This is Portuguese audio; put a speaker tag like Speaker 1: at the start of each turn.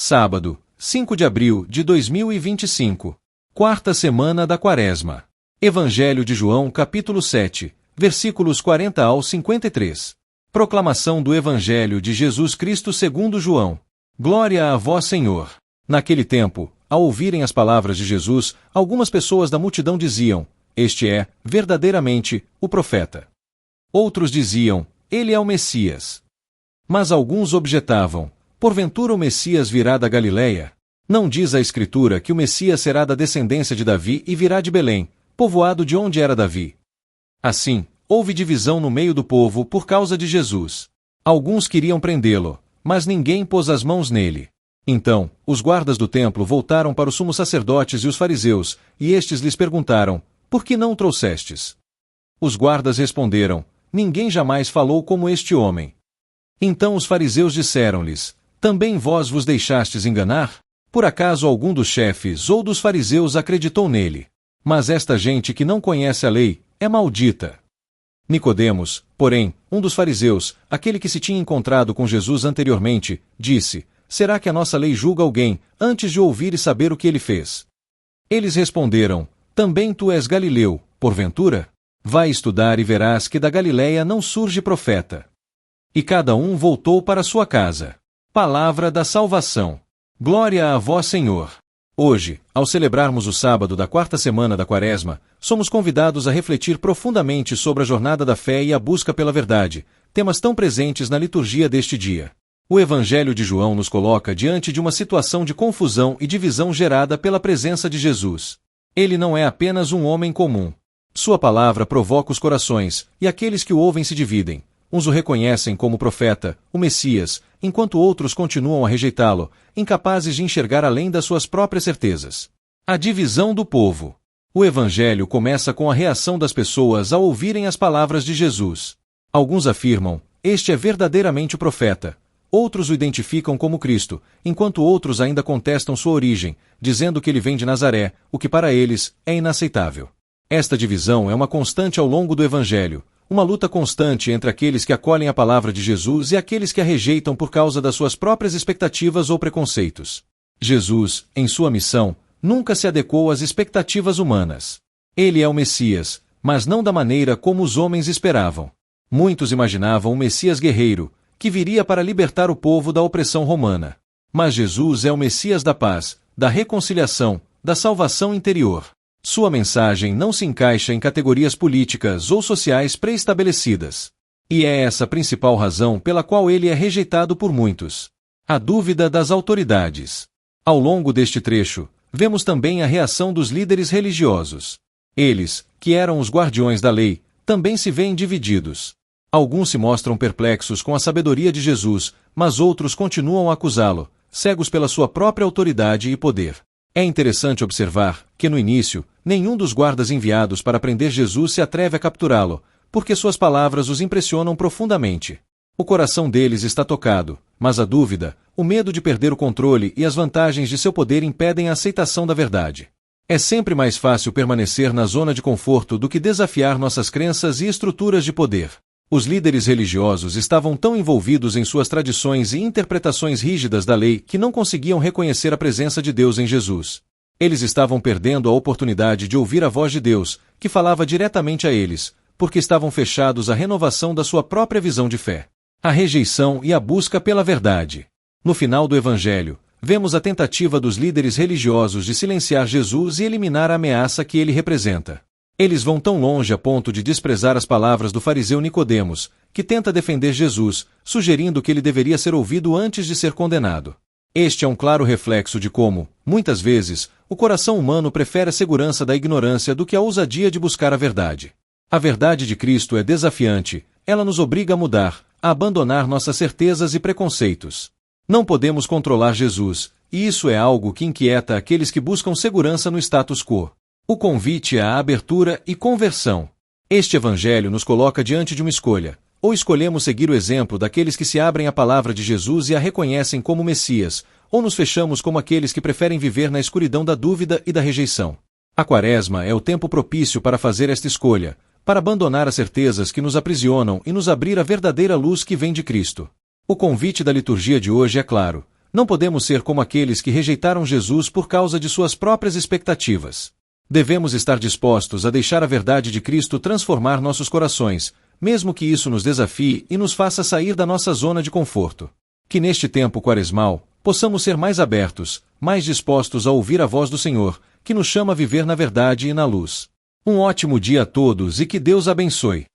Speaker 1: Sábado, 5 de abril de 2025. Quarta semana da Quaresma. Evangelho de João, capítulo 7, versículos 40 ao 53. Proclamação do Evangelho de Jesus Cristo segundo João. Glória a vós, Senhor. Naquele tempo, ao ouvirem as palavras de Jesus, algumas pessoas da multidão diziam: Este é, verdadeiramente, o profeta. Outros diziam: Ele é o Messias. Mas alguns objetavam: Porventura o Messias virá da Galileia? Não diz a Escritura que o Messias será da descendência de Davi e virá de Belém, povoado de onde era Davi? Assim, houve divisão no meio do povo por causa de Jesus. Alguns queriam prendê-lo, mas ninguém pôs as mãos nele. Então, os guardas do templo voltaram para os sumos sacerdotes e os fariseus, e estes lhes perguntaram: Por que não o trouxestes? Os guardas responderam: Ninguém jamais falou como este homem. Então os fariseus disseram-lhes: Também vós vos deixastes enganar? Por acaso algum dos chefes ou dos fariseus acreditou nele? Mas esta gente que não conhece a lei é maldita. Nicodemos, porém, um dos fariseus, aquele que se tinha encontrado com Jesus anteriormente, disse: Será que a nossa lei julga alguém, antes de ouvir e saber o que ele fez? Eles responderam: Também tu és galileu, porventura? Vai estudar e verás que da Galileia não surge profeta. E cada um voltou para sua casa. Palavra da salvação. Glória a vós, Senhor. Hoje, ao celebrarmos o sábado da quarta semana da Quaresma, somos convidados a refletir profundamente sobre a jornada da fé e a busca pela verdade, temas tão presentes na liturgia deste dia. O Evangelho de João nos coloca diante de uma situação de confusão e divisão gerada pela presença de Jesus. Ele não é apenas um homem comum. Sua palavra provoca os corações, e aqueles que o ouvem se dividem. Uns o reconhecem como profeta, o Messias, enquanto outros continuam a rejeitá-lo, incapazes de enxergar além das suas próprias certezas. A divisão do povo. O Evangelho começa com a reação das pessoas ao ouvirem as palavras de Jesus. Alguns afirmam: Este é verdadeiramente o profeta. Outros o identificam como Cristo, enquanto outros ainda contestam sua origem, dizendo que ele vem de Nazaré, o que para eles é inaceitável. Esta divisão é uma constante ao longo do Evangelho, uma luta constante entre aqueles que acolhem a palavra de Jesus e aqueles que a rejeitam por causa das suas próprias expectativas ou preconceitos. Jesus, em sua missão, nunca se adequou às expectativas humanas. Ele é o Messias, mas não da maneira como os homens esperavam. Muitos imaginavam um Messias guerreiro, que viria para libertar o povo da opressão romana. Mas Jesus é o Messias da paz, da reconciliação, da salvação interior. Sua mensagem não se encaixa em categorias políticas ou sociais pré-estabelecidas. E é essa a principal razão pela qual ele é rejeitado por muitos. A dúvida das autoridades. Ao longo deste trecho, vemos também a reação dos líderes religiosos. Eles, que eram os guardiões da lei, também se veem divididos. Alguns se mostram perplexos com a sabedoria de Jesus, mas outros continuam a acusá-lo, cegos pela sua própria autoridade e poder. É interessante observar que, no início, nenhum dos guardas enviados para prender Jesus se atreve a capturá-lo, porque suas palavras os impressionam profundamente. O coração deles está tocado, mas a dúvida, o medo de perder o controle e as vantagens de seu poder impedem a aceitação da verdade. É sempre mais fácil permanecer na zona de conforto do que desafiar nossas crenças e estruturas de poder. Os líderes religiosos estavam tão envolvidos em suas tradições e interpretações rígidas da lei que não conseguiam reconhecer a presença de Deus em Jesus. Eles estavam perdendo a oportunidade de ouvir a voz de Deus, que falava diretamente a eles, porque estavam fechados à renovação da sua própria visão de fé. A rejeição e a busca pela verdade. No final do Evangelho, vemos a tentativa dos líderes religiosos de silenciar Jesus e eliminar a ameaça que ele representa. Eles vão tão longe a ponto de desprezar as palavras do fariseu Nicodemos, que tenta defender Jesus, sugerindo que ele deveria ser ouvido antes de ser condenado. Este é um claro reflexo de como, muitas vezes, o coração humano prefere a segurança da ignorância do que a ousadia de buscar a verdade. A verdade de Cristo é desafiante, ela nos obriga a mudar, a abandonar nossas certezas e preconceitos. Não podemos controlar Jesus, e isso é algo que inquieta aqueles que buscam segurança no status quo. O convite à abertura e conversão. Este Evangelho nos coloca diante de uma escolha. Ou escolhemos seguir o exemplo daqueles que se abrem à palavra de Jesus e a reconhecem como Messias, ou nos fechamos como aqueles que preferem viver na escuridão da dúvida e da rejeição. A Quaresma é o tempo propício para fazer esta escolha, para abandonar as certezas que nos aprisionam e nos abrir a verdadeira luz que vem de Cristo. O convite da liturgia de hoje é claro: Não podemos ser como aqueles que rejeitaram Jesus por causa de suas próprias expectativas. Devemos estar dispostos a deixar a verdade de Cristo transformar nossos corações, mesmo que isso nos desafie e nos faça sair da nossa zona de conforto. Que neste tempo quaresmal, possamos ser mais abertos, mais dispostos a ouvir a voz do Senhor, que nos chama a viver na verdade e na luz. Um ótimo dia a todos e que Deus abençoe.